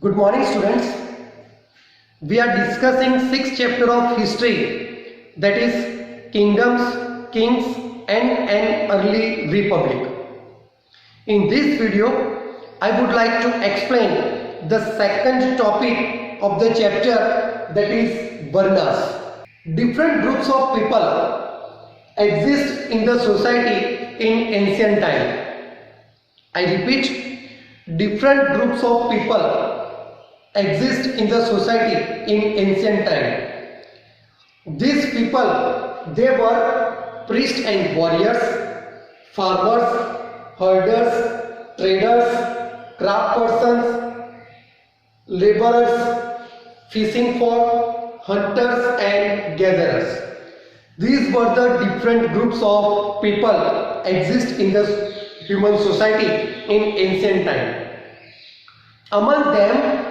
Good morning, students. We are discussing sixth chapter of history, that is kingdoms, kings and an early republic. In this video, I would like to explain the second topic of the chapter, that is Varnas. Different groups of people exist in the society in ancient time. I repeat, different groups of people exist in the society in ancient time. These people, they were priests and warriors, farmers, herders, traders, craft persons, laborers, fishing folk, hunters and gatherers. These were the different groups of people exist in the human society in ancient time. Among them,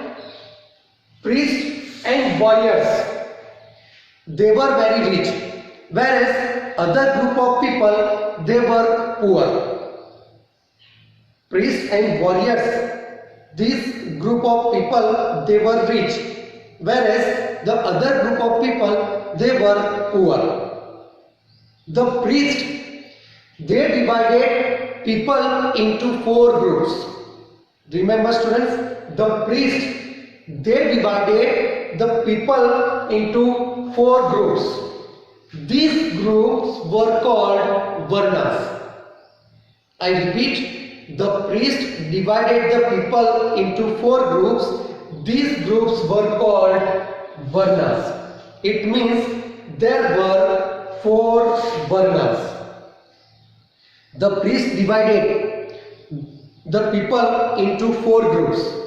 priests and warriors, they were very rich, whereas other group of people, they were poor. Priests and warriors, this group of people, they were rich, whereas the other group of people, they were poor. The priests, they divided people into four groups. Remember, students, the priests, they divided the people into four groups. These groups were called Varnas. I repeat, the priest divided the people into four groups. These groups were called Varnas. It means there were four Varnas. The priest divided the people into four groups.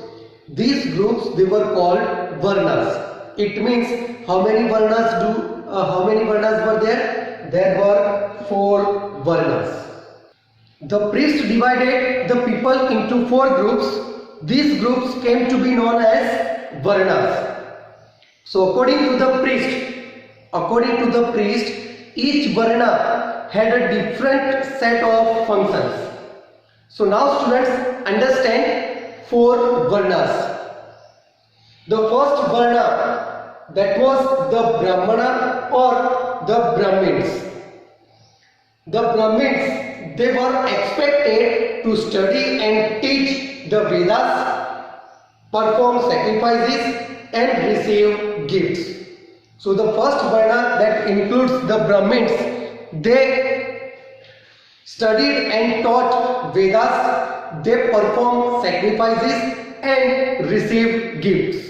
These groups, they were called Varnas. It means how many Varnas were there? There were four Varnas. The priest divided the people into four groups. These groups came to be known as Varnas. So according to the priest, each Varna had a different set of functions. So now students, understand four Varnas. The first Varna, that was the Brahmana or the Brahmins. The Brahmins, they were expected to study and teach the Vedas, perform sacrifices and receive gifts. So the first Varna, that includes the Brahmins, they studied and taught Vedas, they performed sacrifices and received gifts.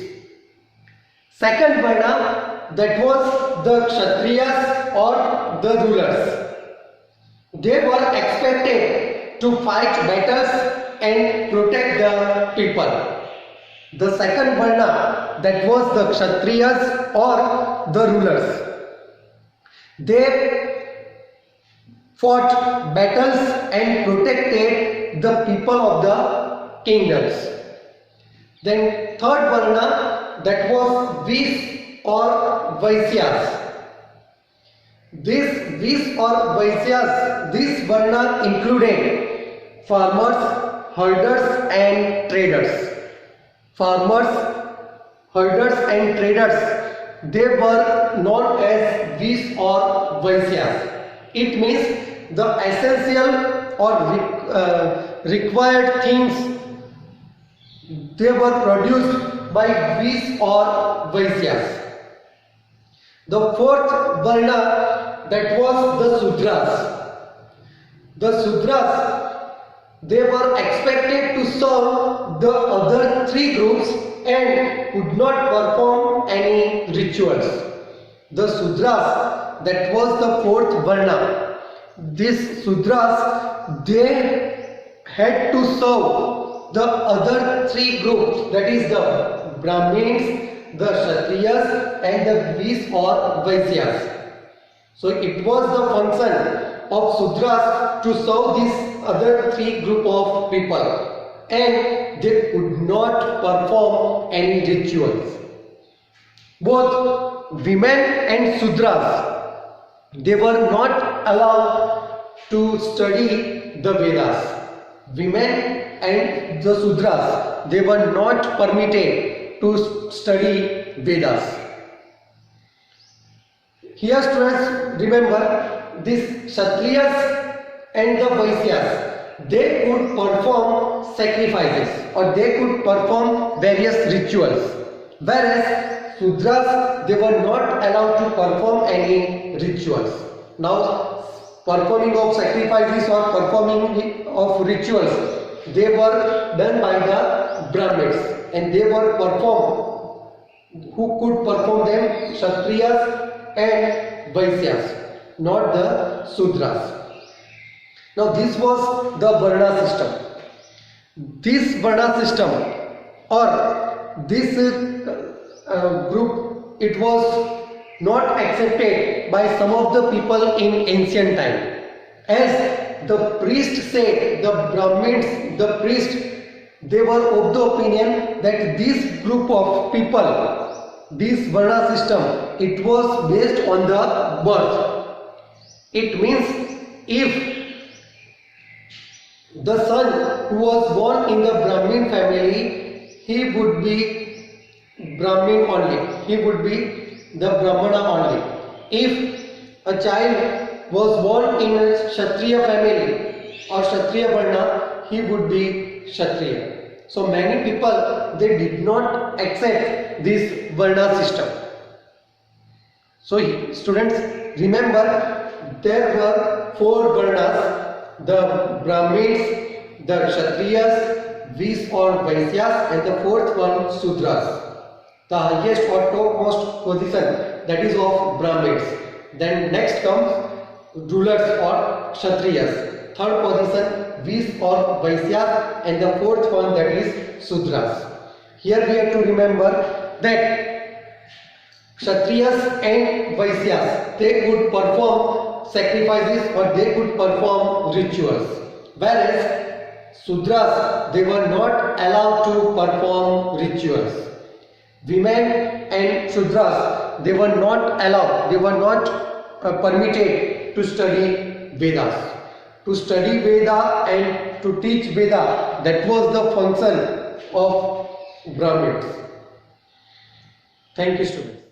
Second Varna, that was the Kshatriyas or the rulers. They were expected to fight battles and protect the people. The second Varna, that was the Kshatriyas or the rulers. They fought battles and protected the people of the kingdoms. Then third Varna, that was Vis or Vaisyas. This Vis or Vaisyas, this Varna included farmers, herders and traders. Farmers, herders and traders, they were known as Vis or Vaisyas. It means the essential or required things, they were produced by Vis or Vaisyas. The fourth Varna, that was the Sudras. The Sudras, they were expected to serve the other three groups and could not perform any rituals. The Sudras, that was the fourth Varna. These Sudras, they had to serve the other three groups, that is the Brahmins, the Kshatriyas and the Vis or Vaisyas. So it was the function of Sudras to serve these other three group of people, and they could not perform any rituals. Both women and Sudras, they were not allowed to study the Vedas. women and the Sudras, they were not permitted to study Vedas. Here students, remember this Kshatriyas and the Vaisyas, they could perform sacrifices or they could perform various rituals, whereas Sudras, they were not allowed to perform any rituals. Now performing of sacrifices or performing of rituals, they were done by the Brahmins, and they were performed, who could perform them? Kshatriyas and Vaisyas, not the Sudras. Now this was the Varna system. This Varna system or this group, it was not accepted by some of the people in ancient time. As the priest said, the Brahmins, the priest, they were of the opinion that this group of people, this Varna system, it was based on the birth. It means if the son who was born in the Brahmin family, he would be Brahmin only, he would be the Brahmana only. If a child was born in a Kshatriya family or Kshatriya Varna, he would be Kshatriya. So many people, they did not accept this Varna system. So students, remember there were 4 Varnas: the Brahmins, the Kshatriyas, Vis or Vaisyas, and the 4th one Sudras. The highest or topmost position, that is of Brahmins. Then next comes rulers or Kshatriyas. 3rd position Vis or Vaisyas, and the 4th one, that is Sudras. Here we have to remember that Kshatriyas and Vaisyas, they could perform sacrifices or they could perform rituals, whereas Sudras, they were not allowed to perform rituals. Women and Shudras, they were not allowed, they were not permitted to study Vedas. To study Veda and to teach Veda, that was the function of Brahmins. Thank you, students.